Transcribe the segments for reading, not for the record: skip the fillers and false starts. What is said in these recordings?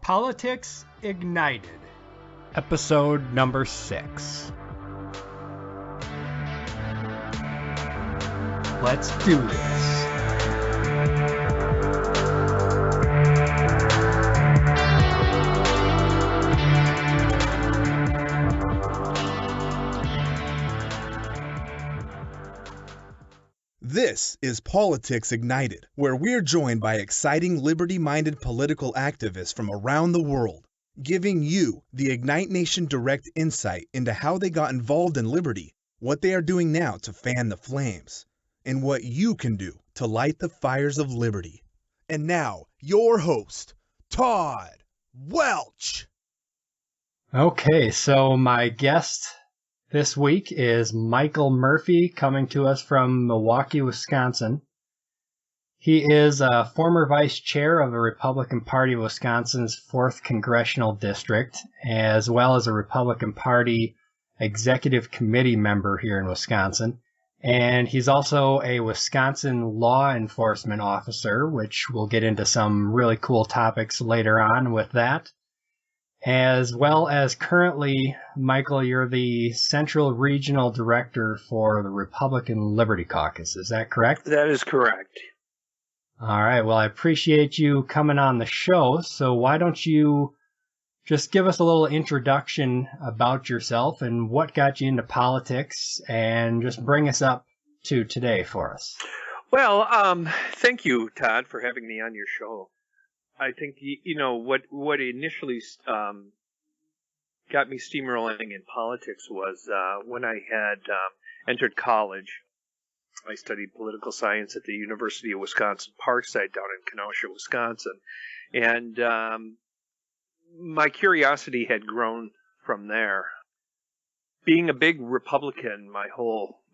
Politics Ignited, episode number 6. Let's do this. This is Politics Ignited, where we're joined by exciting liberty-minded political activists from around the world, giving you the Ignite Nation direct insight into how they got involved in liberty, what they are doing now to fan the flames, and what you can do to light the fires of liberty. And now, your host, Todd Welch. Okay, so my guest this week is Michael Murphy, coming to us from Milwaukee, Wisconsin. He is a former vice chair of the Republican Party of Wisconsin's 4th Congressional District, as well as a Republican Party Executive Committee member here in Wisconsin. And he's also a Wisconsin law enforcement officer, which we'll get into some really cool topics later on with that. As well as currently, Michael, you're the Central Regional Director for the Republican Liberty Caucus. Is that correct? That is correct. All right. Well, I appreciate you coming on the show. So why don't you just give us a little introduction about yourself and what got you into politics, and just bring us up to today for us. Well, thank you, Todd, for having me on your show. I think, what initially got me steamrolling in politics was when I had entered college. I studied political science at the University of Wisconsin-Parkside down in Kenosha, Wisconsin. And my curiosity had grown from there. Being a big Republican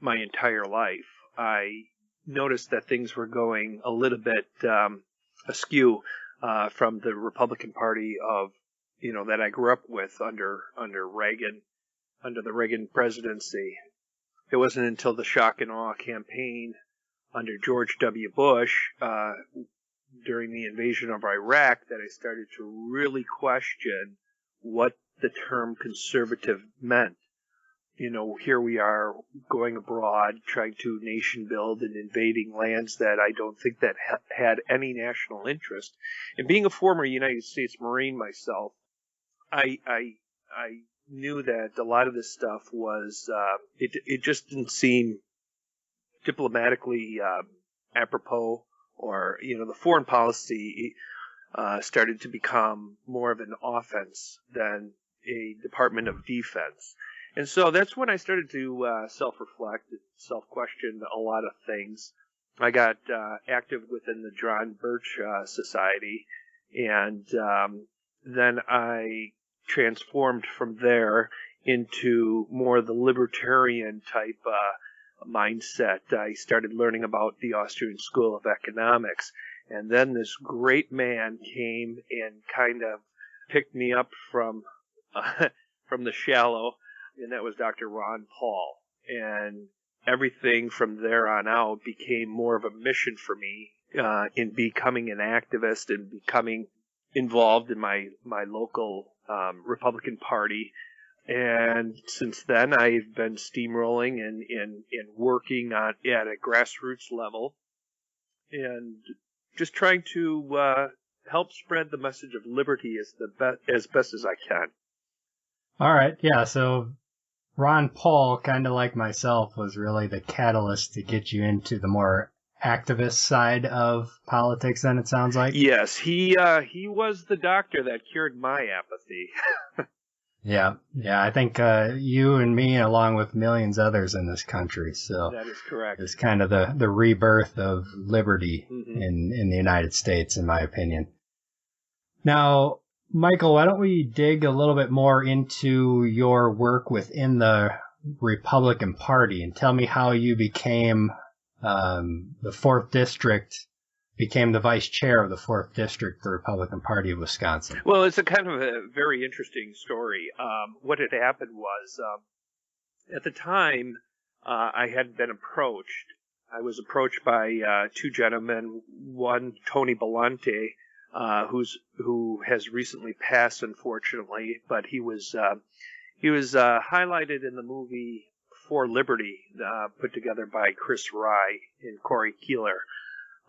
my entire life, I noticed that things were going a little bit askew from the Republican Party of, that I grew up with under Reagan, under the Reagan presidency. It wasn't until the shock and awe campaign under George W. Bush during the invasion of Iraq that I started to really question what the term conservative meant. Here we are going abroad, trying to nation build and invading lands that I don't think that had any national interest. And being a former United States Marine myself, I knew that a lot of this stuff was, it just didn't seem diplomatically apropos, or, the foreign policy started to become more of an offense than a Department of Defense. And so that's when I started to self-reflect, self-question a lot of things. I got active within the John Birch Society, and then I transformed from there into more the libertarian type mindset. I started learning about the Austrian School of Economics, and then this great man came and kind of picked me up from the shallow, and that was Dr. Ron Paul. And everything from there on out became more of a mission for me in becoming an activist and becoming involved in my local Republican Party. And since then, I've been steamrolling and working at a grassroots level, and just trying to help spread the message of liberty as best as I can. All right. Yeah. So Ron Paul, kind of like myself, was really the catalyst to get you into the more activist side of politics, then, it sounds like. Yes, he was the doctor that cured my apathy. Yeah, I think you and me, along with millions others in this country. So that is correct. It's kind of the rebirth of liberty in the United States, in my opinion. Now, Michael, why don't we dig a little bit more into your work within the Republican Party and tell me how you became the 4th District, became the vice chair of the 4th District, the Republican Party of Wisconsin. Well, it's a kind of a very interesting story. What had happened was, at the time, I had been approached. I was approached by two gentlemen, one, Tony Bellante, who has recently passed, unfortunately. But he was highlighted in the movie For Liberty, put together by Chris Rye and Corey Keeler.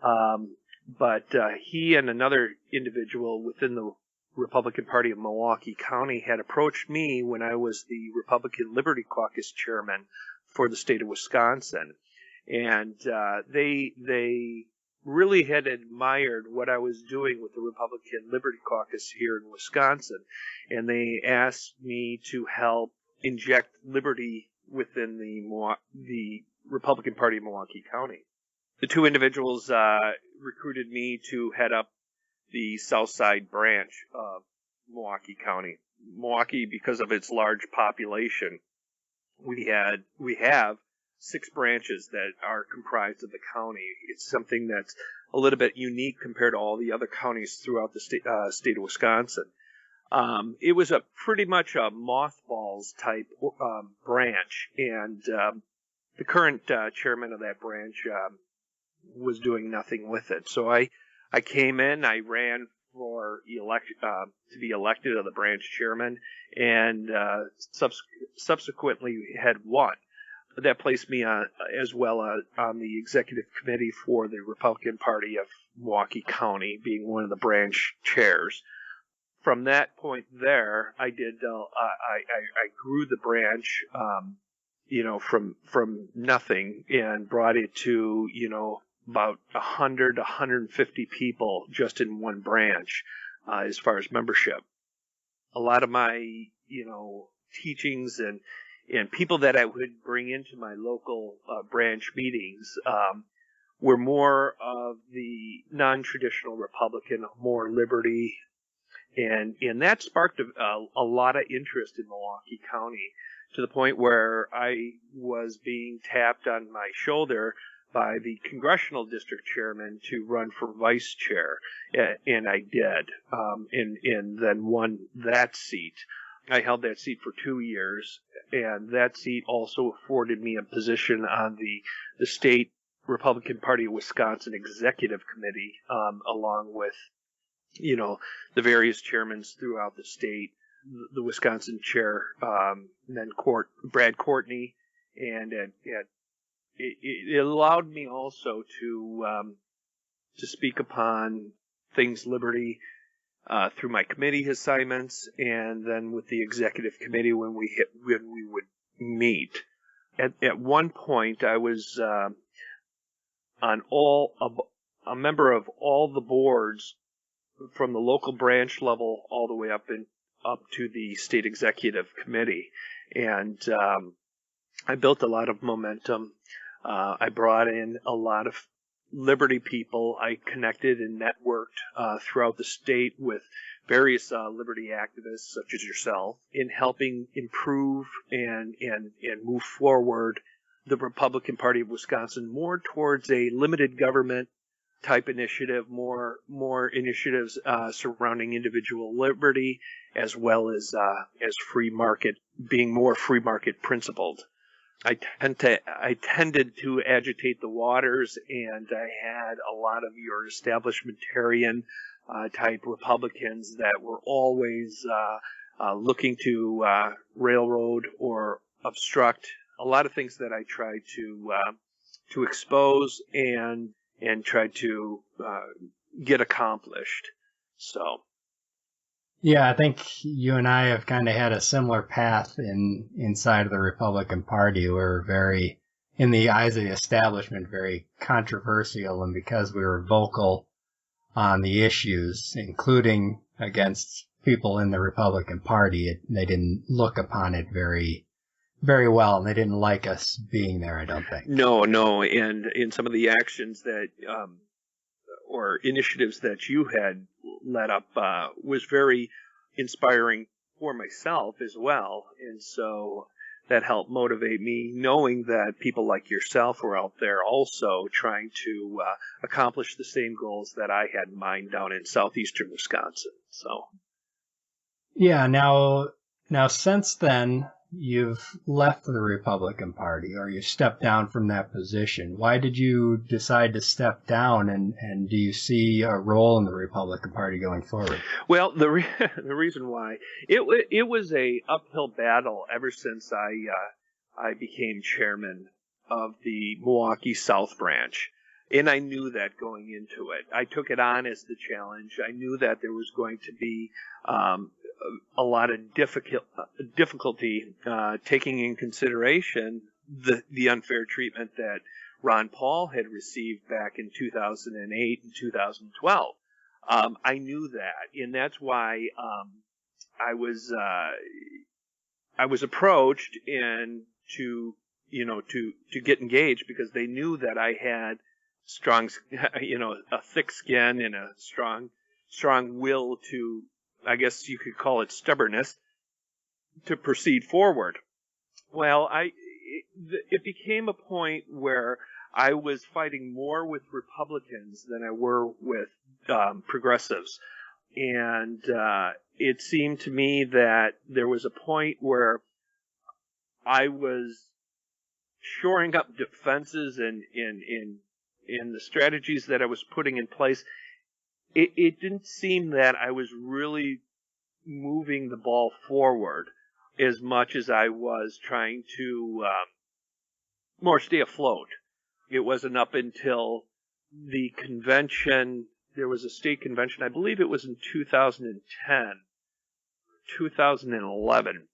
But he and another individual within the Republican Party of Milwaukee County had approached me when I was the Republican Liberty Caucus chairman for the state of Wisconsin. And they really had admired what I was doing with the Republican Liberty Caucus here in Wisconsin. And they asked me to help inject liberty within the Republican Party of Milwaukee County. The two individuals recruited me to head up the South Side branch of Milwaukee County. Milwaukee, because of its large population, we have 6 branches that are comprised of the county. It's something that's a little bit unique compared to all the other counties throughout the state of Wisconsin. It was pretty much a mothballs type branch, and the current chairman of that branch was doing nothing with it. So I came in, I ran for to be elected as the branch chairman, and subsequently had won. That placed me as well on the executive committee for the Republican Party of Milwaukee County, being one of the branch chairs. From that point there, I grew the branch, from nothing, and brought it to, about 100 to 150 people just in one branch, as far as membership. A lot of my, teachings and people that I would bring into my local branch meetings were more of the non-traditional Republican, more liberty, and that sparked a lot of interest in Milwaukee County, to the point where I was being tapped on my shoulder by the congressional district chairman to run for vice chair, and I did, and then won that seat. I held that seat for 2 years, and that seat also afforded me a position on the state Republican Party of Wisconsin Executive Committee, along with, the various chairmen throughout the state, the Wisconsin chair, and then Brad Courtney, and it allowed me also to speak upon things liberty through my committee assignments, and then with the executive committee when we would meet. At one point, I was a member of all the boards from the local branch level all the way up to the state executive committee, and I built a lot of momentum. I brought in a lot of liberty people. I connected and networked throughout the state with various liberty activists such as yourself in helping improve and move forward the Republican Party of Wisconsin more towards a limited government type initiative, more initiatives surrounding individual liberty, as well as free market, being more free market principled. I tended to agitate the waters, and I had a lot of your establishmentarian type Republicans that were always looking to railroad or obstruct a lot of things that I tried to expose and try to get accomplished. So. Yeah, I think you and I have kind of had a similar path inside of the Republican Party. We're very, in the eyes of the establishment, very controversial, and because we were vocal on the issues, including against people in the Republican Party, they didn't look upon it very, very well, and they didn't like us being there, I don't think. No, and in some of the actions that or initiatives that you had led up was very inspiring for myself as well. And so that helped motivate me, knowing that people like yourself were out there also trying to accomplish the same goals that I had in mind down in southeastern Wisconsin. So. Yeah, now since then, you've left the Republican Party or you stepped down from that position. Why did you decide to step down, and do you see a role in the Republican Party going forward? Well, the reason why it was a uphill battle ever since I became chairman of the Milwaukee South branch. And I knew that going into it. I took it on as the challenge. I knew that there was going to be a lot of difficulty taking in consideration the unfair treatment that Ron Paul had received back in 2008 and 2012. I knew that, and that's why I was approached and to get engaged, because they knew that I had strong, a thick skin and a strong will to, I guess you could call it stubbornness, to proceed forward. Well, it became a point where I was fighting more with Republicans than I were with progressives. And it seemed to me that there was a point where I was shoring up defenses and in the strategies that I was putting in place. It didn't seem that I was really moving the ball forward as much as I was trying to more stay afloat. It wasn't up until the convention. There was a state convention, I believe it was in 2010, 2011,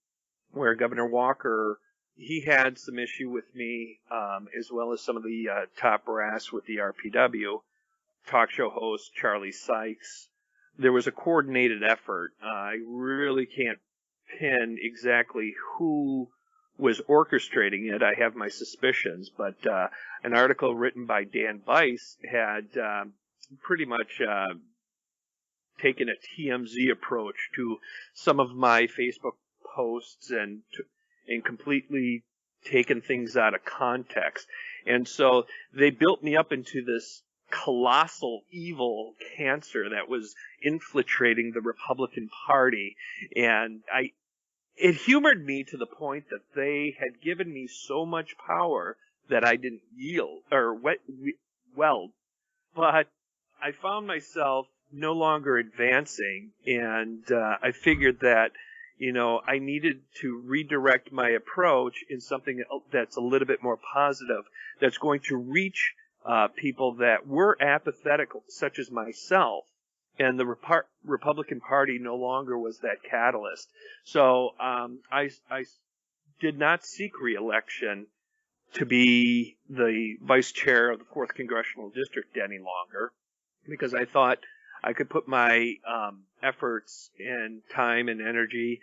where Governor Walker, he had some issue with me, as well as some of the top brass with the RPW, talk show host Charlie Sykes. There was a coordinated effort. I really can't pin exactly who was orchestrating it. I have my suspicions, but an article written by Dan Bice had pretty much taken a TMZ approach to some of my Facebook posts and completely taken things out of context. And so they built me up into this colossal evil cancer that was infiltrating the Republican Party. And it humored me to the point that they had given me so much power that I didn't yield or weld. But I found myself no longer advancing, and I figured that I needed to redirect my approach in something that's a little bit more positive, that's going to reach people that were apathetic, such as myself, and the Republican Party no longer was that catalyst. So I did not seek re-election to be the vice chair of the 4th Congressional District any longer, because I thought I could put my efforts and time and energy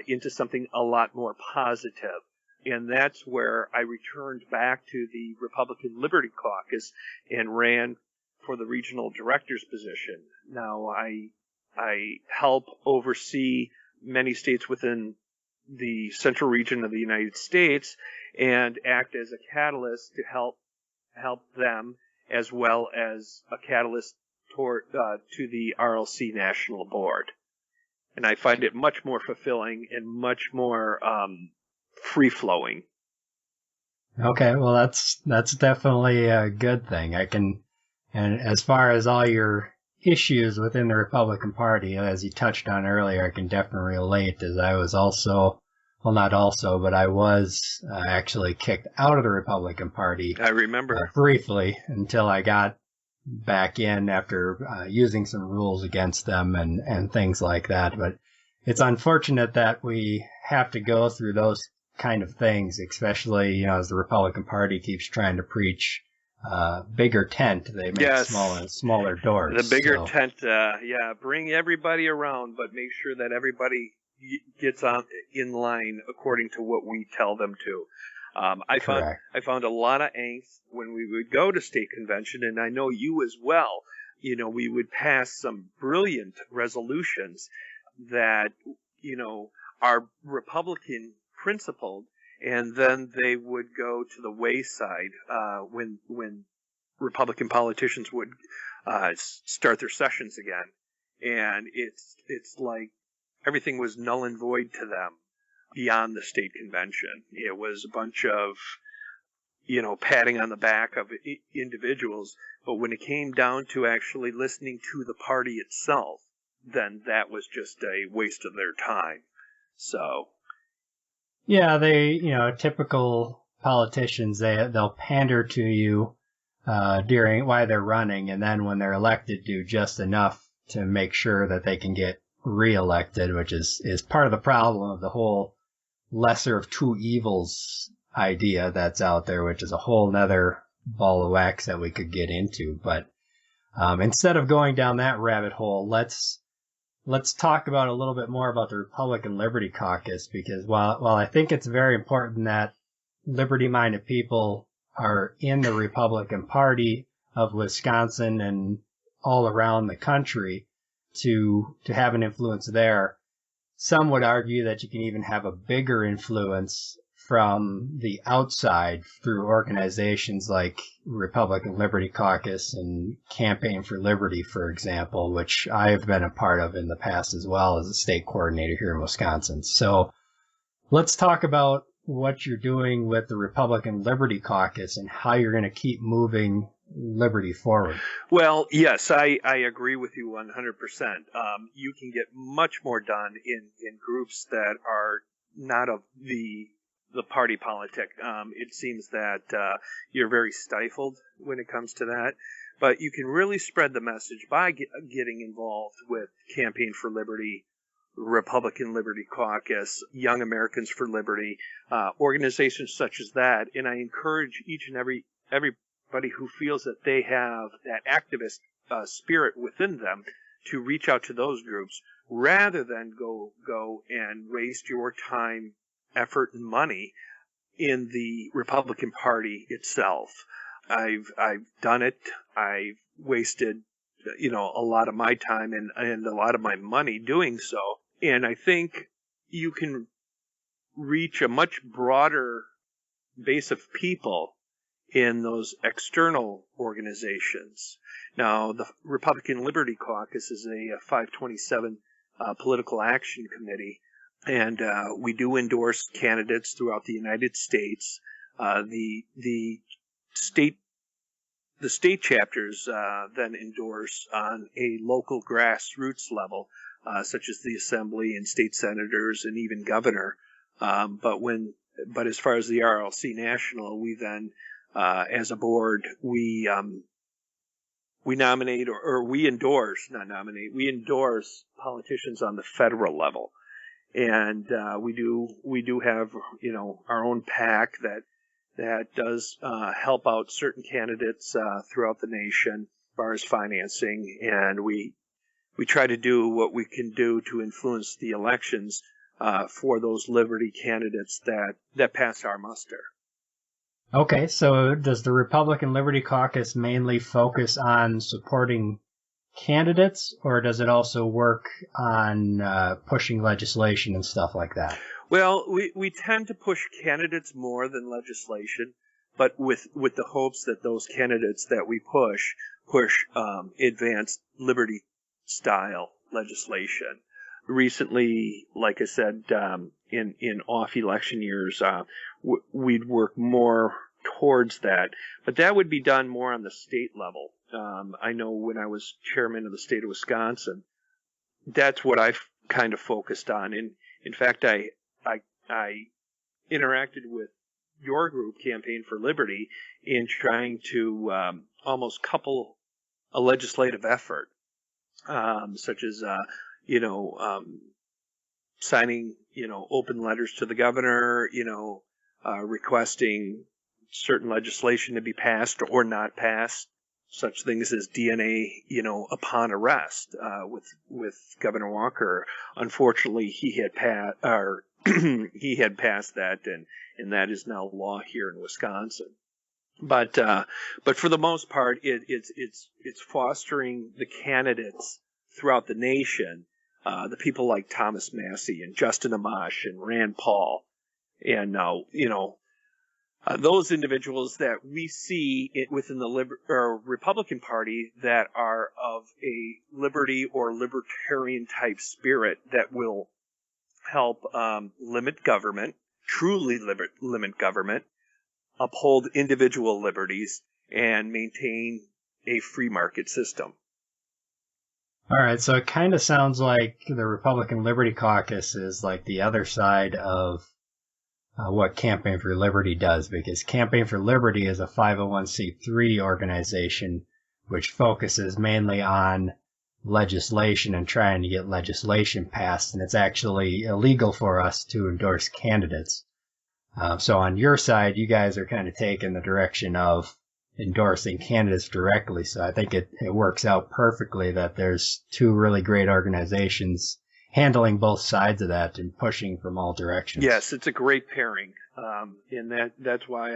into something a lot more positive. And that's where I returned back to the Republican Liberty Caucus and ran for the regional director's position. Now I help oversee many states within the central region of the United States and act as a catalyst to help them, as well as a catalyst to the RLC National Board. And I find it much more fulfilling and much more free-flowing. Okay, well, that's definitely a good thing. And as far as all your issues within the Republican Party, as you touched on earlier, I can definitely relate, as I was I was actually kicked out of the Republican Party. I remember. Briefly, until I got back in after using some rules against them and things like that. But it's unfortunate that we have to go through those kind of things, especially, as the Republican Party keeps trying to preach bigger tent. They make smaller doors. The bigger tent, bring everybody around, but make sure that everybody gets in line according to what we tell them to. I found a lot of angst when we would go to state convention, and I know you as well. We would pass some brilliant resolutions that, are Republican principled, and then they would go to the wayside when Republican politicians would start their sessions again, and it's like everything was null and void to them. beyond the state convention. It was a bunch of, patting on the back of individuals. But when it came down to actually listening to the party itself, then that was just a waste of their time. So. Yeah, typical politicians, they'll pander to you during while they're running, and then when they're elected, do just enough to make sure that they can get reelected, which is part of the problem of the whole lesser of two evils idea that's out there, which is a whole nother ball of wax that we could get into. But instead of going down that rabbit hole, let's talk about a little bit more about the Republican Liberty Caucus, because while I think it's very important that liberty-minded people are in the Republican Party of Wisconsin and all around the country to have an influence there, some would argue that you can even have a bigger influence from the outside through organizations like Republican Liberty Caucus and Campaign for Liberty, for example, which I've been a part of in the past as well as a state coordinator here in Wisconsin. So let's talk about what you're doing with the Republican Liberty Caucus and how you're going to keep moving liberty forward. Well, yes, I agree with you 100%. You can get much more done in groups that are not of the party politic. It seems that you're very stifled when it comes to that. But you can really spread the message by getting involved with Campaign for Liberty, Republican Liberty Caucus, Young Americans for Liberty, organizations such as that. And I encourage each and everybody who feels that they have that activist spirit within them to reach out to those groups rather than go and waste your time, effort, and money in the Republican Party itself. I've done it. I've wasted a lot of my time and a lot of my money doing so. And I think you can reach a much broader base of people in those external organizations. Now, the Republican Liberty Caucus is a 527 political action committee, and we do endorse candidates throughout the United States. The state chapters then endorse on a local grassroots level, such as the assembly and state senators and even governor. But as far as the RLC national, we then, as a board, we nominate or we endorse, not nominate, we endorse politicians on the federal level. And we do have our own PAC that does help out certain candidates throughout the nation as far as financing, and we try to do what we can do to influence the elections for those liberty candidates that pass our muster. Okay, so does the Republican Liberty Caucus mainly focus on supporting candidates, or does it also work on pushing legislation and stuff like that? Well, we tend to push candidates more than legislation, but with the hopes that those candidates that we push advanced liberty style legislation. Recently, like I said, in off election years, we'd work more towards that, but that would be done more on the state level. I know when I was chairman of the state of Wisconsin, that's what I kind of focused on. And in fact, I interacted with your group, Campaign for Liberty, in trying to almost couple a legislative effort, such as signing open letters to the governor, requesting certain legislation to be passed or not passed, such things as DNA, upon arrest. With Governor Walker, unfortunately, he had passed that, and that is now law here in Wisconsin. But for the most part, it's fostering the candidates throughout the nation, the people like Thomas Massey and Justin Amash and Rand Paul, and those individuals that we see within the Republican Party that are of a liberty or libertarian type spirit that will help limit government, truly limit government, uphold individual liberties, and maintain a free market system. All right, so it kind of sounds like the Republican Liberty Caucus is like the other side of what Campaign for Liberty does, because Campaign for Liberty is a 501c3 organization which focuses mainly on legislation and trying to get legislation passed, and it's actually illegal for us to endorse candidates. So on your side, you guys are kind of taking the direction of endorsing candidates directly. So I think it works out perfectly that there's two really great organizations handling both sides of that and pushing from all directions. Yes, it's a great pairing, and that's why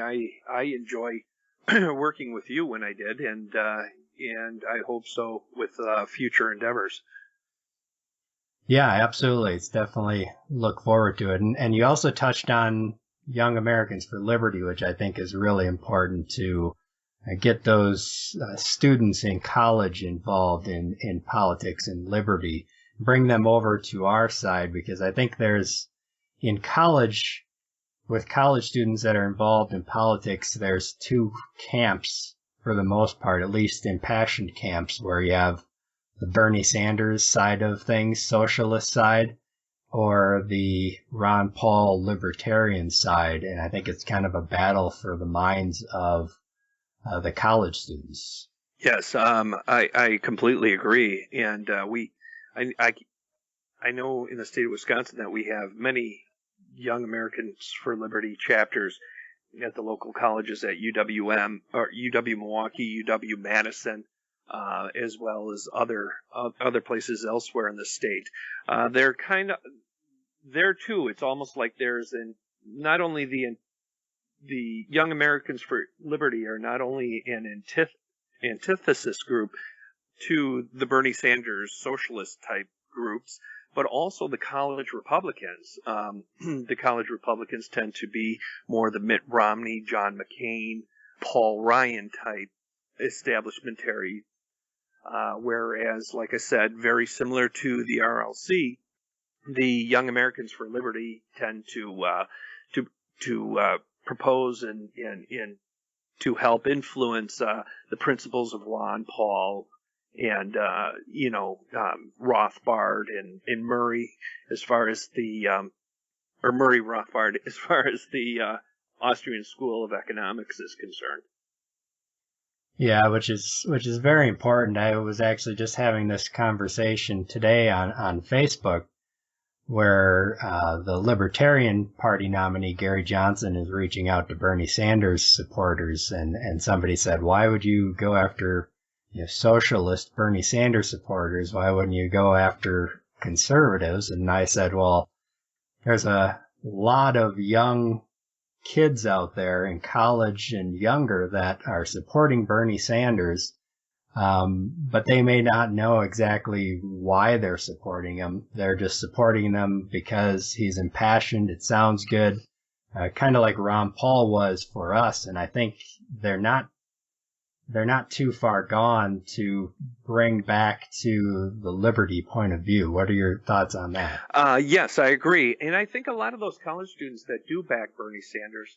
I enjoy working with you when I did, and I hope so with future endeavors. Yeah, absolutely. It's definitely look forward to it. And you also touched on Young Americans for Liberty, which I think is really important to get those students in college involved in politics and liberty, bring them over to our side, because I think there's, in college, with college students that are involved in politics, there's two camps for the most part, at least impassioned camps, where you have the Bernie Sanders side of things, socialist side, or the Ron Paul libertarian side. And I think it's kind of a battle for the minds of the college students. Yes, I completely agree. And I know in the state of Wisconsin that we have many Young Americans for Liberty chapters at the local colleges at UWM or UW Milwaukee, UW Madison, as well as other places elsewhere in the state. They're kind of there too. It's almost like there's not only the Young Americans for Liberty are not only an antithesis group to the Bernie Sanders socialist type groups, but also the college Republicans. The college Republicans tend to be more the Mitt Romney, John McCain, Paul Ryan type establishmentary, whereas, like I said, very similar to the RLC, the Young Americans for Liberty tend to propose and to help influence the principles of Ron Paul and Rothbard and Murray as far as the Murray Rothbard as far as the Austrian School of Economics is concerned. Yeah, which is very important. I was actually just having this conversation today on Facebook, where the Libertarian Party nominee, Gary Johnson, is reaching out to Bernie Sanders supporters. And somebody said, why would you go after socialist Bernie Sanders supporters? Why wouldn't you go after conservatives? And I said, well, there's a lot of young kids out there in college and younger that are supporting Bernie Sanders, but they may not know exactly why they're supporting him. They're just supporting them because he's impassioned. It sounds good, kind of like Ron Paul was for us. And I think they're not too far gone to bring back to the liberty point of view. What are your thoughts on that? Yes, I agree. And I think a lot of those college students that do back Bernie Sanders,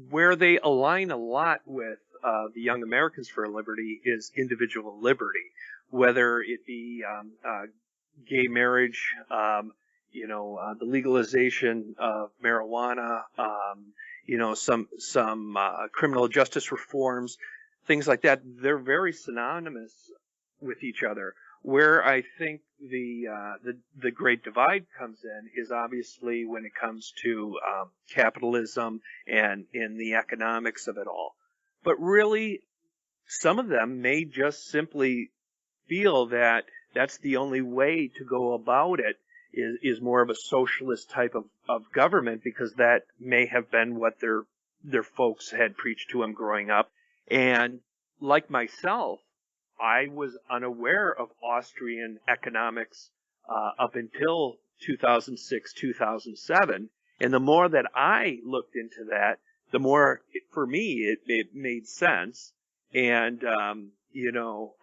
where they align a lot with the Young Americans for Liberty is individual liberty, whether it be gay marriage, the legalization of marijuana, some criminal justice reforms, things like that. They're very synonymous with each other. Where I think the great divide comes in is obviously when it comes to capitalism and in the economics of it all. But really, some of them may just simply feel that that's the only way to go about it is more of a socialist type of government, because that may have been what their folks had preached to them growing up. And like myself, I was unaware of Austrian economics up until 2006, 2007. And the more that I looked into that, the more, for me, it made sense. And,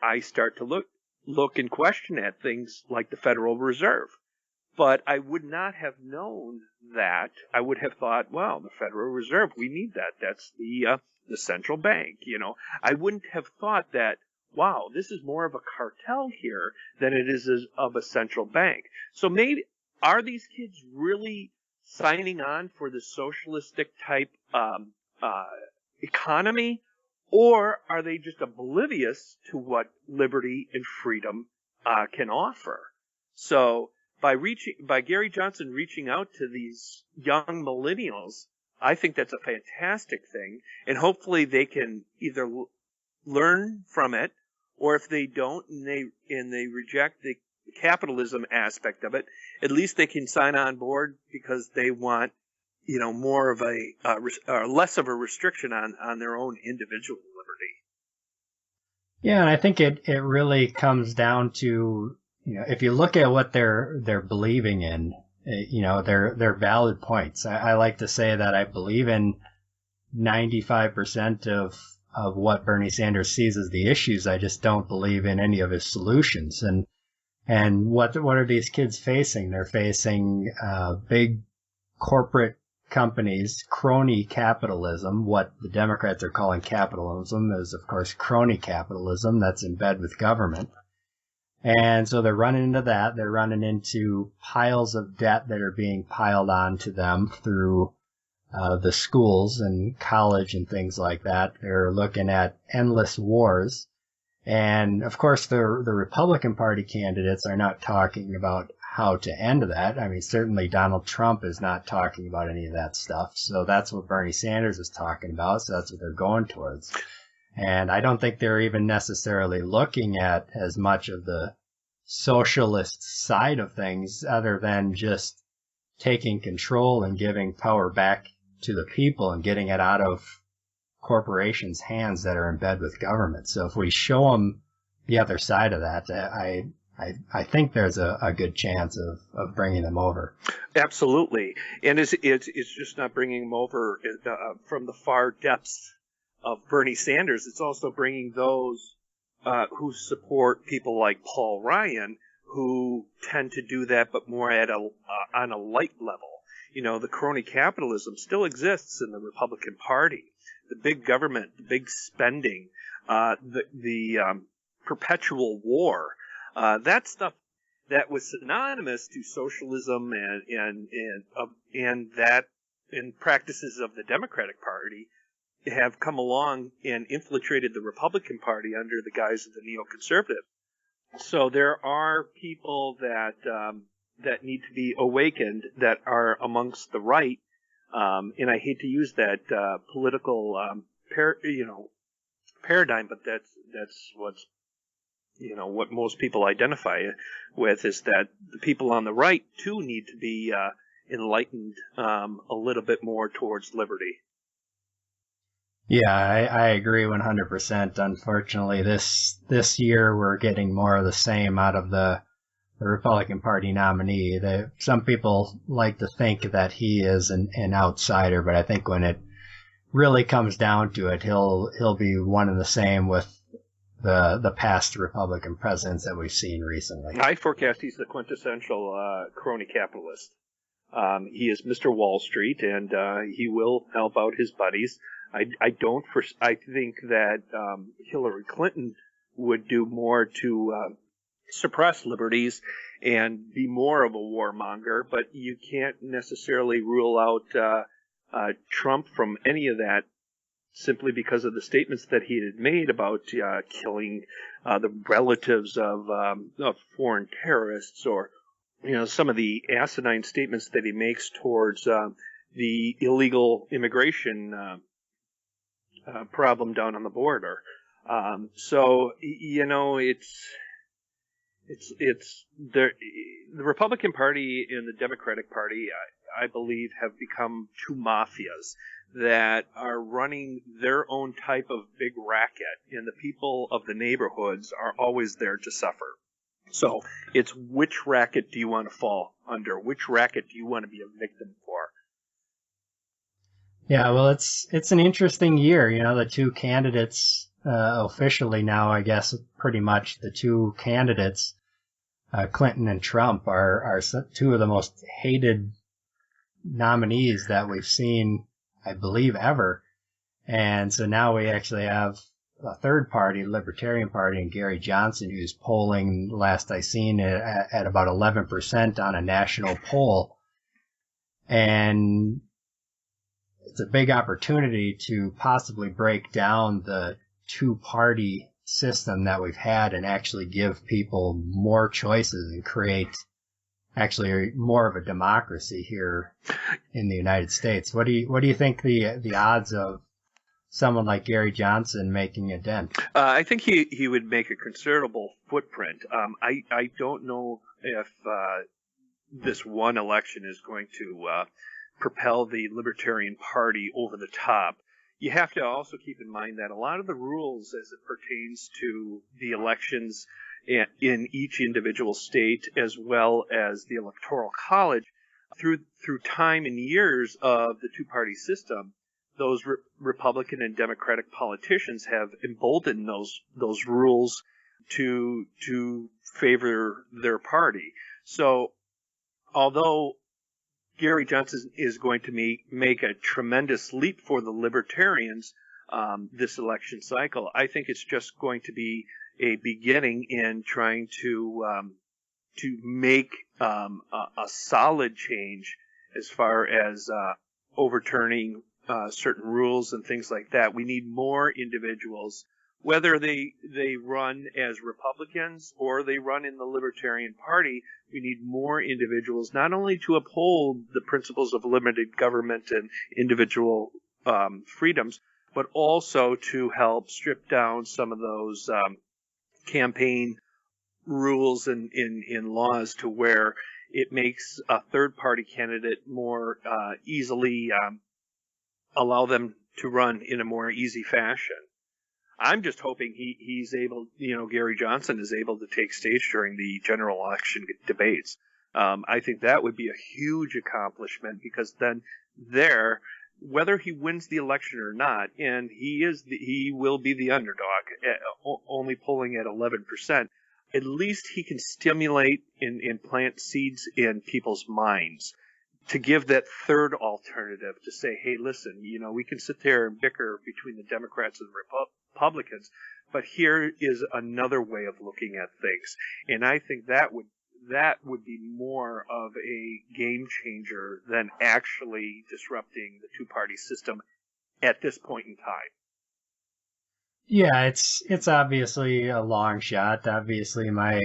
I start to look and question at things like the Federal Reserve. But I would not have known that. I would have thought, well, the Federal Reserve, we need that. That's the central bank. I wouldn't have thought that, wow, this is more of a cartel here than it is of a central bank. So maybe, are these kids really signing on for the socialistic type economy, or are they just oblivious to what liberty and freedom can offer? So by Gary Johnson reaching out to these young millennials, I think that's a fantastic thing, and hopefully they can either learn from it, or if they don't and they reject the capitalism aspect of it, at least they can sign on board because they want, more of less of a restriction on their own individual liberty. Yeah, and I think it really comes down to, if you look at what they're believing in, they're valid points. I like to say that I believe in 95% of what Bernie Sanders sees as the issues. I just don't believe in any of his solutions. And what are these kids facing? They're facing big corporate companies, crony capitalism. What the Democrats are calling capitalism is, of course, crony capitalism that's in bed with government. And so they're running into that. They're running into piles of debt that are being piled onto them through the schools and college and things like that. They're looking at endless wars. And of course, the Republican Party candidates are not talking about how to end that. I mean, certainly Donald Trump is not talking about any of that stuff. So that's what Bernie Sanders is talking about. So that's what they're going towards. And I don't think they're even necessarily looking at as much of the socialist side of things other than just taking control and giving power back to the people and getting it out of corporations' hands that are in bed with government. So if we show them the other side of that, I think there's a good chance of bringing them over. Absolutely. And it's just not bringing them over from the far depths of Bernie Sanders. It's also bringing those who support people like Paul Ryan, who tend to do that, but more on a light level. The crony capitalism still exists in the Republican Party. The big government, the big spending, the perpetual war, that stuff that was synonymous to socialism and practices of the Democratic Party have come along and infiltrated the Republican Party under the guise of the neoconservative. So there are people that need to be awakened that are amongst the right, and I hate to use that political paradigm, but that's what's what most people identify with, is that the people on the right too need to be enlightened a little bit more towards liberty. Yeah, I agree 100%. Unfortunately, this year we're getting more of the same out of the Republican Party nominee. Some people like to think that he is an outsider, but I think when it really comes down to it, he'll be one and the same with the past Republican presidents that we've seen recently. I forecast he's the quintessential crony capitalist. He is Mr. Wall Street, and he will help out his buddies. I think that Hillary Clinton would do more to suppress liberties and be more of a warmonger, but you can't necessarily rule out Trump from any of that simply because of the statements that he had made about killing the relatives of foreign terrorists, or some of the asinine statements that he makes towards the illegal immigration problem down on the border. So it's the Republican Party and the Democratic Party, I believe, have become two mafias that are running their own type of big racket, and the people of the neighborhoods are always there to suffer. So it's, which racket do you want to fall under? Which racket do you want to be a victim for? Yeah, well, it's an interesting year. The two candidates officially now, I guess, pretty much the two candidates Clinton and Trump are two of the most hated nominees that we've seen, I believe, ever. And so now we actually have a third party, Libertarian Party, and Gary Johnson, who's polling, last I seen, at about 11% on a national poll. And it's a big opportunity to possibly break down the two-party system that we've had and actually give people more choices and create actually more of a democracy here in the United States. What do you think the odds of someone like Gary Johnson making a dent? I think he would make a considerable footprint. I don't know if this one election is going to propel the Libertarian Party over the top. You have to also keep in mind that a lot of the rules as it pertains to the elections in each individual state, as well as the Electoral College, through time and years of the two-party system, those Republican and Democratic politicians have emboldened those rules to favor their party. So, although Gary Johnson is going to make a tremendous leap for the Libertarians this election cycle, I think it's just going to be a beginning in trying to make a solid change as far as overturning certain rules and things like that. We need more individuals, whether they run as Republicans or they run in the Libertarian Party. We need more individuals, not only to uphold the principles of limited government and individual freedoms, but also to help strip down some of those campaign rules and in laws to where it makes a third-party candidate more easily allow them to run in a more easy fashion. I'm just hoping he's able, Gary Johnson is able to take stage during the general election debates. I think that would be a huge accomplishment, because then whether he wins the election or not, and he will be the underdog, only polling at 11%, at least he can stimulate and plant seeds in people's minds to give that third alternative, to say, hey, listen, we can sit there and bicker between the Democrats and the Republicans, but here is another way of looking at things. And I think that would be more of a game changer than actually disrupting the two-party system at this point in time. Yeah, it's obviously a long shot. Obviously, my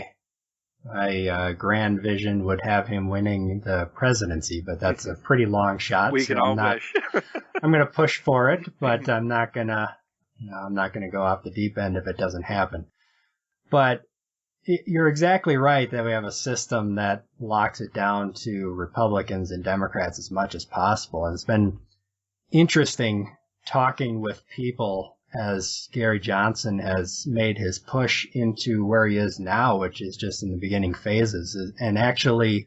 grand vision would have him winning the presidency, but that's a pretty long shot. We can all wish. I'm going to push for it, but I'm not going to go off the deep end if it doesn't happen. But you're exactly right that we have a system that locks it down to Republicans and Democrats as much as possible. And it's been interesting talking with people as Gary Johnson has made his push into where he is now, which is just in the beginning phases. And actually,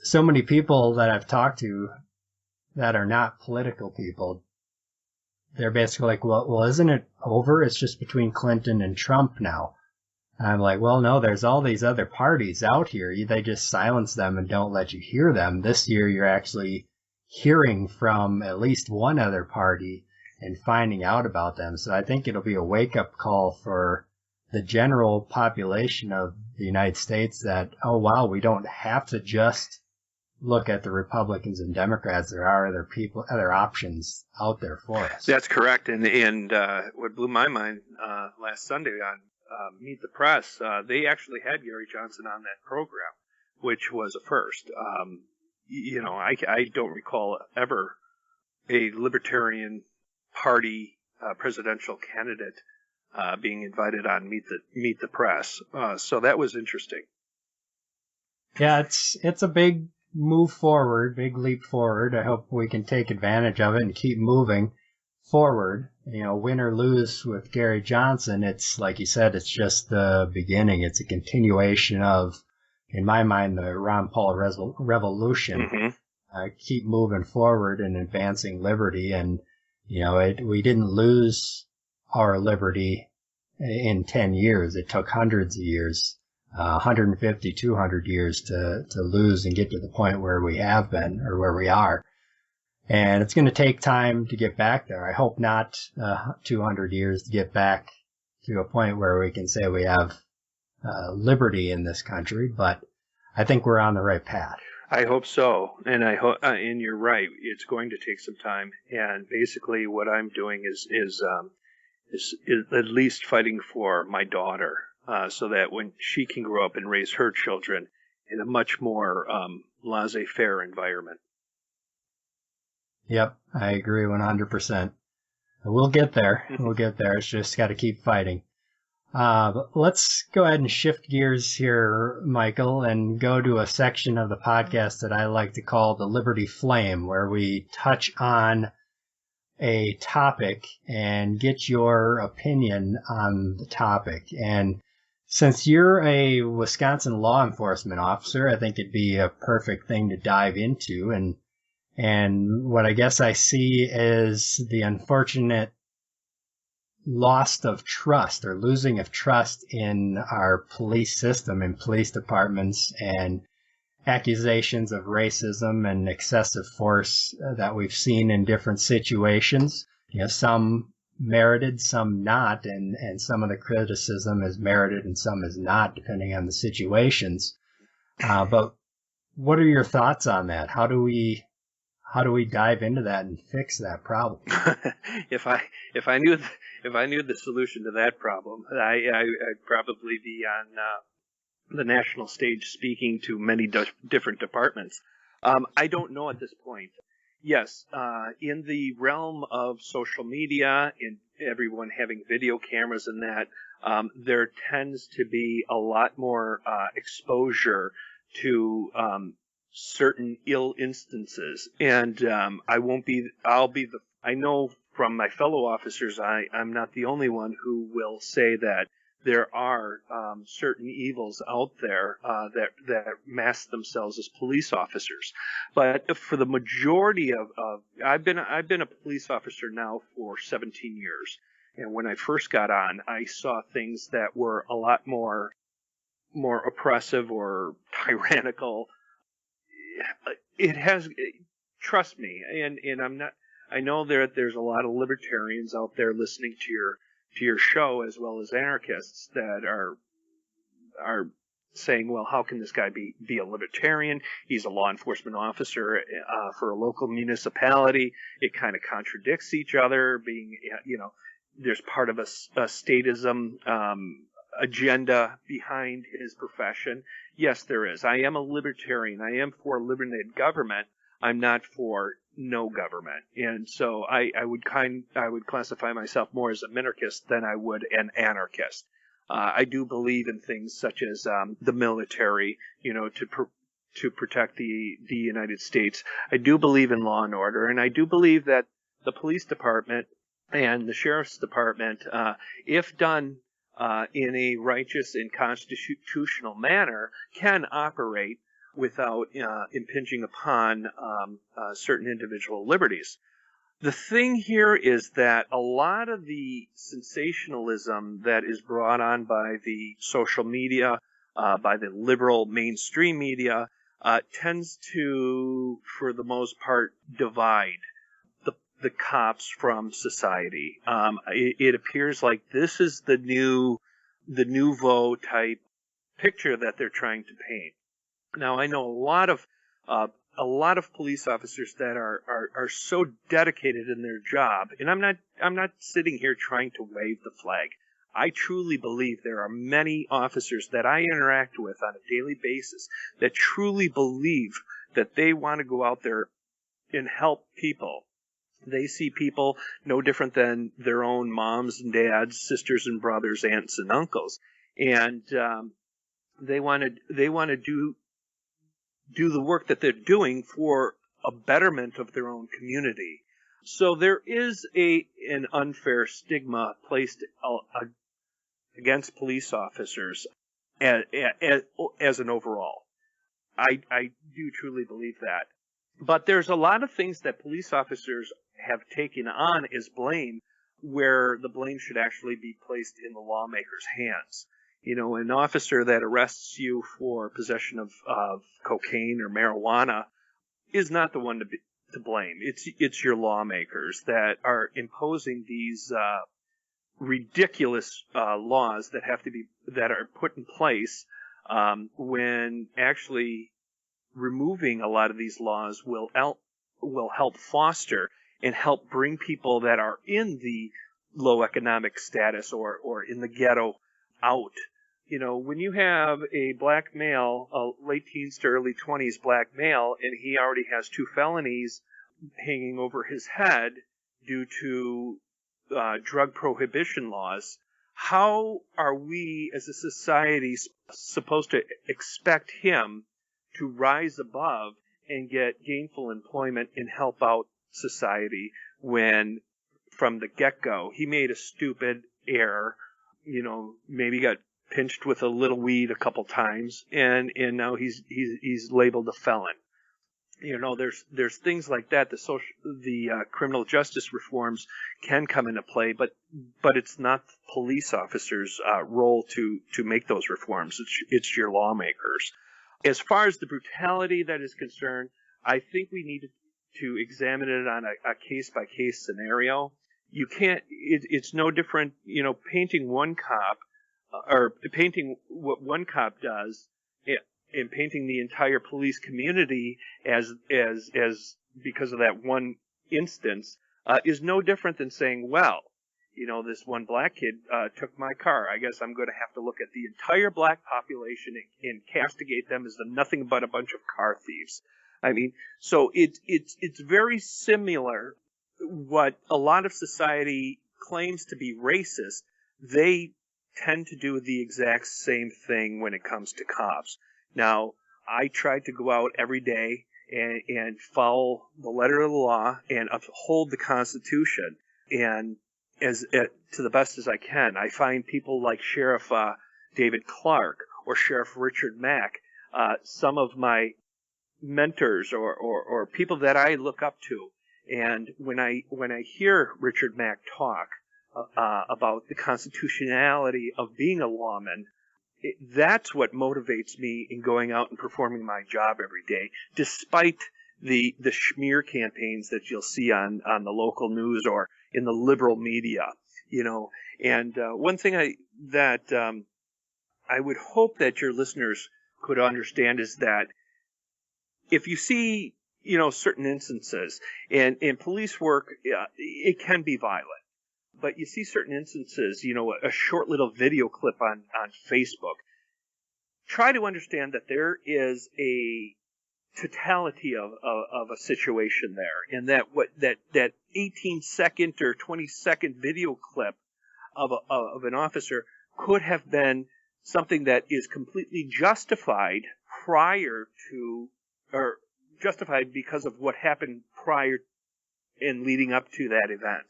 so many people that I've talked to that are not political people, they're basically like, well, isn't it over? It's just between Clinton and Trump now. And I'm like, well, no, there's all these other parties out here. They just silence them and don't let you hear them. This year, you're actually hearing from at least one other party and finding out about them. So I think it'll be a wake-up call for the general population of the United States that, oh, wow, we don't have to just look at the Republicans and Democrats. There are other options out there for us. That's correct. And what blew my mind last Sunday on Meet the Press, they actually had Gary Johnson on that program, which was a first. I don't recall ever a Libertarian Party presidential candidate being invited on Meet the Press. So that was interesting. Yeah, it's a big move forward, big leap forward. I hope we can take advantage of it and keep moving forward. Win or lose with Gary Johnson, it's like you said, it's just the beginning. It's a continuation of, in my mind, the Ron Paul revolution. Mm-hmm. Keep moving forward and advancing liberty. And, we didn't lose our liberty in 10 years. It took hundreds of years 150, 200 years to lose and get to the point where we have been or where we are. And it's going to take time to get back there. I hope not 200 years to get back to a point where we can say we have liberty in this country, but I think we're on the right path. I hope so, and and you're right. It's going to take some time, and basically, what I'm doing is at least fighting for my daughter, so that when she can grow up and raise her children in a much more laissez-faire environment. Yep, I agree 100%. We'll get there. We'll get there. It's just got to keep fighting. But let's go ahead and shift gears here, Michael, and go to a section of the podcast that I like to call the Liberty Flame, where we touch on a topic and get your opinion on the topic. And since you're a Wisconsin law enforcement officer, I think it'd be a perfect thing to dive into. And what I guess I see is the unfortunate loss of trust or losing of trust in our police system and police departments, and accusations of racism and excessive force that we've seen in different situations. You know, some merited, some not, and some of the criticism is merited and some is not, depending on the situations. But what are your thoughts on that? How do we dive into that and fix that problem? If I knew the solution to that problem, I'd probably be on the national stage speaking to many different departments. I don't know at this point. Yes, in the realm of social media, in everyone having video cameras and that, there tends to be a lot more exposure to certain ill instances, and I know from my fellow officers, I'm not the only one who will say that there are certain evils out there that mask themselves as police officers. But for the majority of I've been a police officer now for 17 years, and when I first got on, I saw things that were a lot more oppressive or tyrannical. Trust me, and I'm not. I know there's a lot of libertarians out there listening to your show, as well as anarchists that are saying, well, how can this guy be a libertarian? He's a law enforcement officer for a local municipality. It kind of contradicts each other. Being, there's part of a statism agenda behind his profession. Yes, there is. I am a libertarian. I am for limited government. I'm not for no government, and so I would classify myself more as a minarchist than I would an anarchist. I do believe in things such as the military, to protect the United States. I do believe in law and order, and I do believe that the police department and the sheriff's department, if done in a righteous and constitutional manner, can operate without impinging upon certain individual liberties. The thing here is that a lot of the sensationalism that is brought on by the social media, by the liberal mainstream media, tends to, for the most part, divide the cops from society. It appears like this is the nouveau type picture that they're trying to paint. Now, I know a lot of police officers that are so dedicated in their job, and I'm not sitting here trying to wave the flag. I truly believe there are many officers that I interact with on a daily basis that truly believe that they want to go out there and help people. They see people no different than their own moms and dads, sisters and brothers, aunts and uncles, and they want to do the work that they're doing for a betterment of their own community. So there is an unfair stigma placed against police officers as an overall. I do truly believe that. But there's a lot of things that police officers have taken on as blame, where the blame should actually be placed in the lawmakers' hands. An officer that arrests you for possession of cocaine or marijuana is not the one to blame. It's your lawmakers that are imposing these ridiculous laws that are put in place, when actually removing a lot of these laws will help foster and help bring people that are in the low economic status or in the ghetto out. When you have a black male, a late teens to early 20s black male, and he already has 2 felonies hanging over his head due to drug prohibition laws, how are we as a society supposed to expect him to rise above and get gainful employment and help out society when from the get-go he made a stupid error, maybe got pinched with a little weed a couple times, and now he's labeled a felon. There's things like that. The criminal justice reforms can come into play, but it's not police officers' role to make those reforms. It's your lawmakers. As far as the brutality that is concerned, I think we need to examine it on a case by case scenario. You can't. It's no different. Painting one cop or painting what one cop does. And painting the entire police community as because of that one instance is no different than saying, well, this one black kid took my car. I guess I'm going to have to look at the entire black population and castigate them as nothing but a bunch of car thieves. I mean, so it's very similar. What a lot of society claims to be racist, they tend to do the exact same thing when it comes to cops. Now, I try to go out every day and follow the letter of the law and uphold the Constitution, and to the best as I can. I find people like Sheriff David Clark or Sheriff Richard Mack, some of my mentors or people that I look up to. And when I hear Richard Mack talk about the constitutionality of being a lawman, that's what motivates me in going out and performing my job every day, despite the smear campaigns that you'll see on the local news or in the liberal media. And one thing I would hope that your listeners could understand is that if you see certain instances, and in police work, it can be violent. But you see certain instances, a short little video clip on Facebook. Try to understand that there is a totality of a situation there, and that 18-second or 20-second video clip of an officer could have been something that is completely justified justified because of what happened prior and leading up to that event.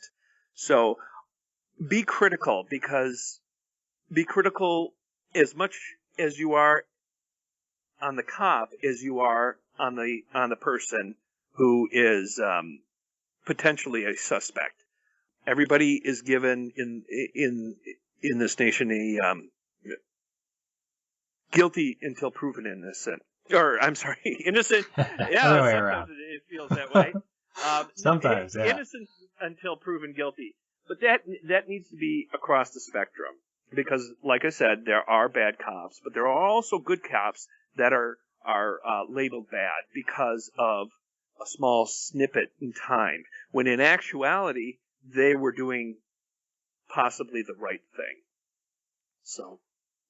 So be critical as much as you are on the cop as you are on the person who is potentially a suspect. Everybody is given in this nation a guilty until proven innocent. Or I'm sorry, innocent. Yeah, sometimes it feels that way. Sometimes, yeah. Innocent until proven guilty. But that needs to be across the spectrum, because, like I said, there are bad cops, but there are also good cops that are labeled bad because of a small snippet in time, when in actuality they were doing possibly the right thing. So.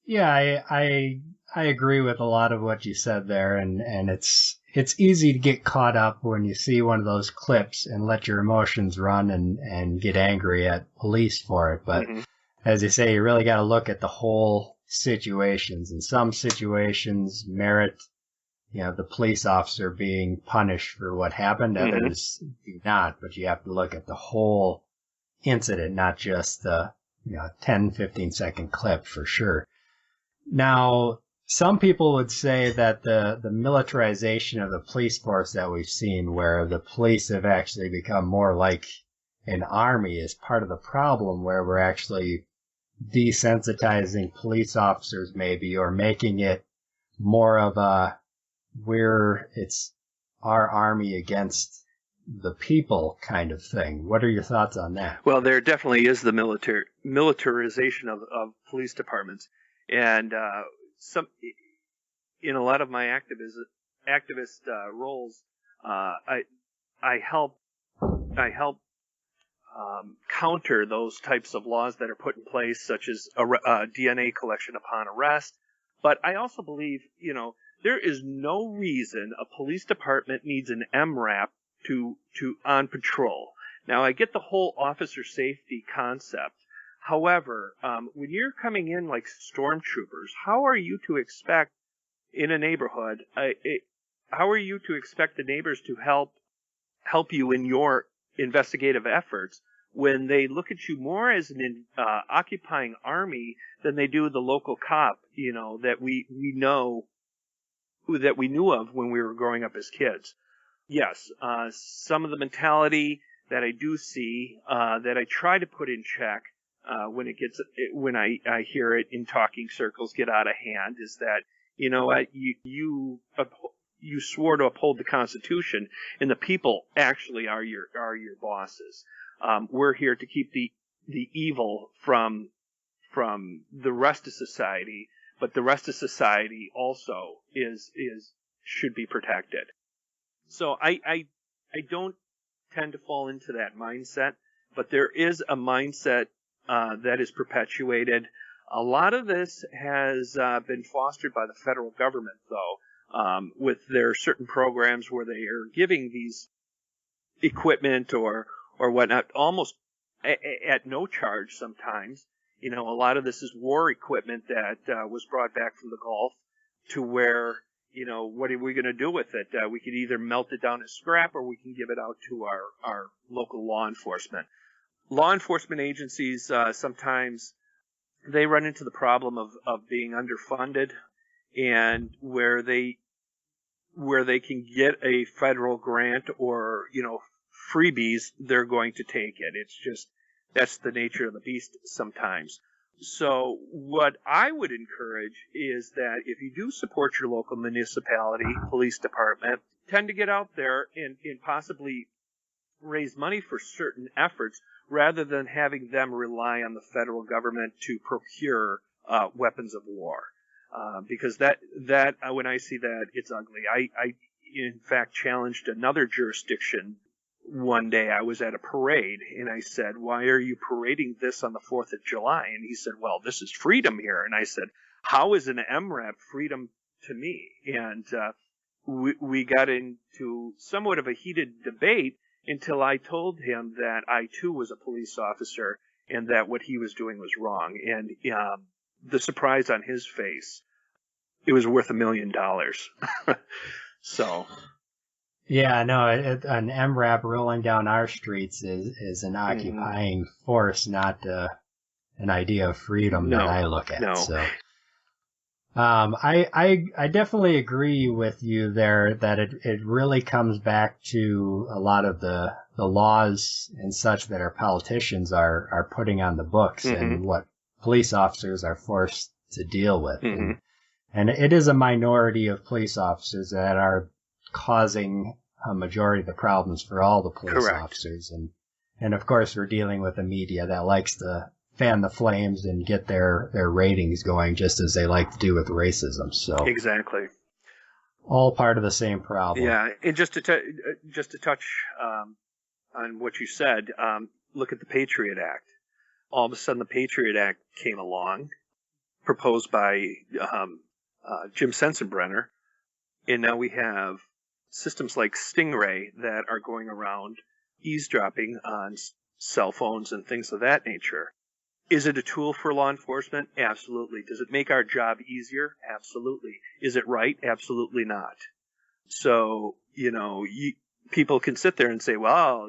Yeah, I agree with a lot of what you said there, and it's easy to get caught up when you see one of those clips and let your emotions run and get angry at police for it. But as you say, you really got to look at the whole situations, and some situations merit, the police officer being punished for what happened. Others do not, but you have to look at the whole incident, not just the 10, 15-second clip for sure. Now, some people would say that the militarization of the police force that we've seen, where the police have actually become more like an army, is part of the problem, where we're actually desensitizing police officers maybe, or making it more of a it's our army against the people kind of thing. What are your thoughts on that? Well, there definitely is the militarization of police departments, and some in a lot of my activist roles, I help counter those types of laws that are put in place, such as DNA collection upon arrest. But I also believe, there is no reason a police department needs an MRAP to on patrol. Now, I get the whole officer safety concept. However, when you're coming in like stormtroopers, how are you to expect in a neighborhood? How are you to expect the neighbors to help you in your investigative efforts when they look at you more as an occupying army than they do the local cop, that we knew of when we were growing up as kids? Yes, some of the mentality that I do see, that I try to put in check when I hear it in talking circles get out of hand, is that, you swore to uphold the Constitution, and the people actually are your bosses. We're here to keep the evil from the rest of society, but the rest of society also should be protected. So I don't tend to fall into that mindset, but there is a mindset that is perpetuated. A lot of this has been fostered by the federal government, though, with their certain programs where they are giving these equipment or whatnot almost at no charge sometimes. A lot of this is war equipment that was brought back from the Gulf, to where, what are we going to do with it? We could either melt it down as scrap, or we can give it out to our local law enforcement. Law enforcement agencies, sometimes they run into the problem of being underfunded, and where they can get a federal grant or, freebies, they're going to take it. It's just, that's the nature of the beast sometimes. So what I would encourage is that if you do support your local municipality police department, tend to get out there and possibly raise money for certain efforts, rather than having them rely on the federal government to procure weapons of war. Because that when I see that, it's ugly. I in fact challenged another jurisdiction one day. I was at a parade, and I said, "Why are you parading this on the 4th of July?" And he said, "Well, this is freedom here." And I said, "How is an MRAP freedom to me?" And we got into somewhat of a heated debate, until I told him that I too was a police officer, and that what he was doing was wrong. And the surprise on his face, it was worth $1 million. So. Yeah, no, an MRAP rolling down our streets is an occupying force, not an idea of freedom that I look at. No. So, I definitely agree with you there that it really comes back to a lot of the laws and such that our politicians are putting on the books, and what police officers are forced to deal with. And it is a minority of police officers that are causing a majority of the problems for all the police officers. And of course, we're dealing with a media that likes to fan the flames and get their ratings going, just as they like to do with racism. So exactly, all part of the same problem. Yeah, and just to touch on what you said, look at the Patriot Act. All of a sudden, the Patriot Act came along, proposed by Jim Sensenbrenner, and now we have systems like Stingray that are going around eavesdropping on cell phones and things of that nature. Is it a tool for law enforcement? Absolutely. Does it make our job easier? Absolutely. Is it right? Absolutely not. So, people can sit there and say, well,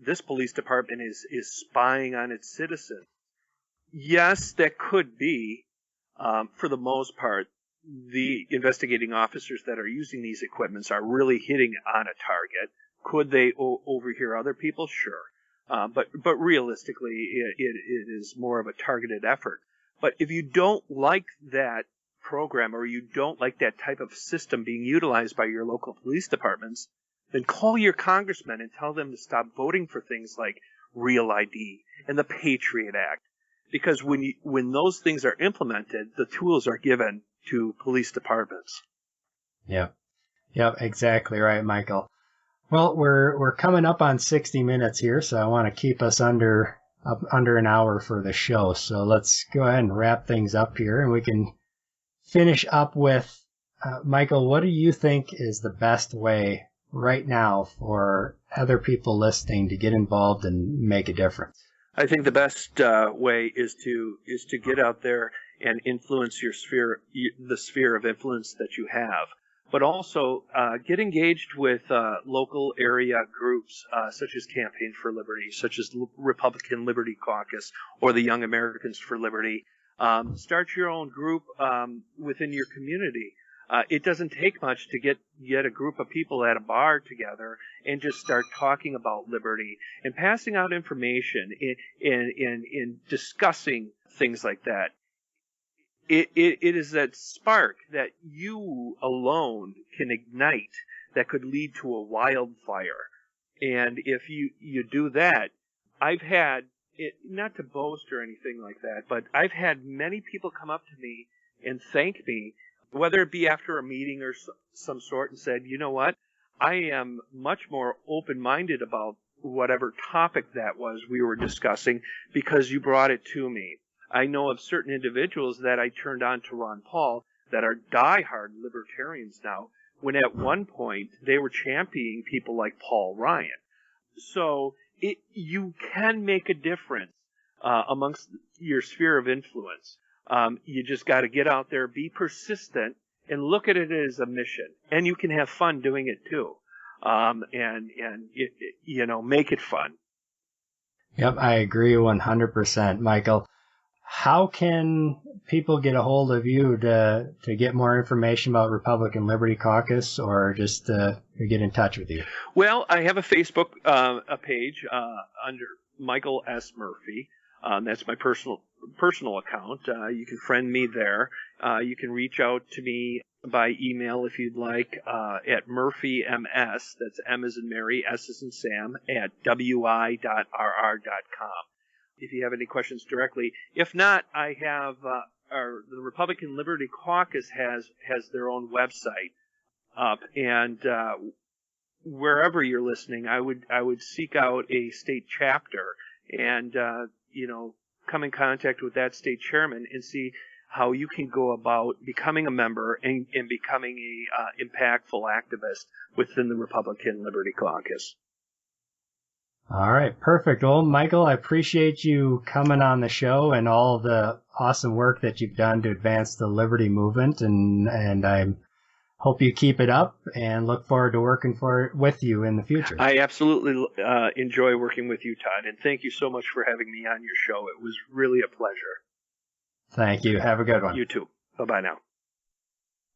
this police department is spying on its citizens. Yes, that could be. For the most part, the investigating officers that are using these equipments are really hitting on a target. Could they overhear other people? Sure. But realistically, it is more of a targeted effort. But if you don't like that program, or you don't like that type of system being utilized by your local police departments, then call your congressman and tell them to stop voting for things like Real ID and the Patriot Act. Because when those things are implemented, the tools are given to police departments. Yep, exactly right, Michael. Well, we're coming up on 60 minutes here, so I want to keep us under an hour for the show. So let's go ahead and wrap things up here, and we can finish up with Michael. What do you think is the best way right now for other people listening to get involved and make a difference? I think the best way is to get out there and influence your sphere, the sphere of influence that you have, but also get engaged with local area groups such as Campaign for Liberty, such as Republican Liberty Caucus, or the Young Americans for Liberty. Start your own group within your community. It doesn't take much to get a group of people at a bar together and just start talking about liberty and passing out information in discussing things like that. It is that spark that you alone can ignite that could lead to a wildfire. And if you do that, I've had, not to boast or anything like that, but I've had many people come up to me and thank me, whether it be after a meeting or some sort, and said, you know what, I am much more open-minded about whatever topic that was we were discussing because you brought it to me. I know of certain individuals that I turned on to Ron Paul that are diehard libertarians now, when at one point they were championing people like Paul Ryan. So you can make a difference amongst your sphere of influence. You just got to get out there, be persistent, and look at it as a mission. And you can have fun doing it too, make it fun. Yep, I agree 100%, Michael. How can people get a hold of you to get more information about Republican Liberty Caucus, or just to get in touch with you? Well, I have a Facebook a page under Michael S. Murphy. That's my personal account. You can friend me there. You can reach out to me by email if you'd like at murphyms, that's M as in Mary, S as in Sam, at wi.rr.com. If you have any questions directly. If not, I have the Republican Liberty Caucus has their own website up, and wherever you're listening, I would seek out a state chapter and come in contact with that state chairman and see how you can go about becoming a member and becoming a impactful activist within the Republican Liberty Caucus. All right, perfect. Well, Michael, I appreciate you coming on the show and all the awesome work that you've done to advance the liberty movement, and I hope you keep it up and look forward to working with you in the future. I absolutely enjoy working with you, Todd, and thank you so much for having me on your show. It was really a pleasure. Thank you. Have a good one. You too. Bye-bye now.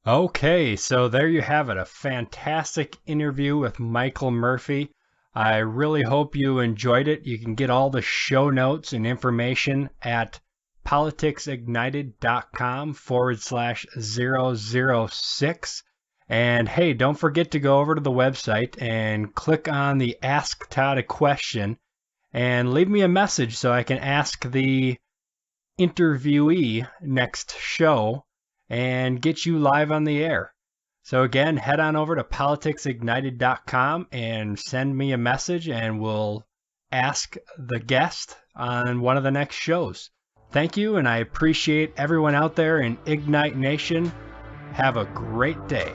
Okay, so there you have it, a fantastic interview with Michael Murphy. I really hope you enjoyed it. You can get all the show notes and information at politicsignited.com/006. And hey, don't forget to go over to the website and click on the Ask Todd a Question and leave me a message so I can ask the interviewee next show and get you live on the air. So again, head on over to politicsignited.com and send me a message, and we'll ask the guest on one of the next shows. Thank you, and I appreciate everyone out there in Ignite Nation. Have a great day,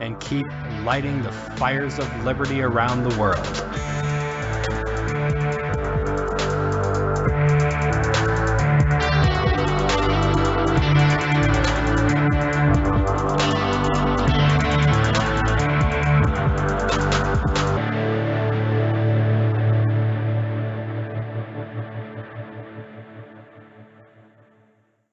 and keep lighting the fires of liberty around the world.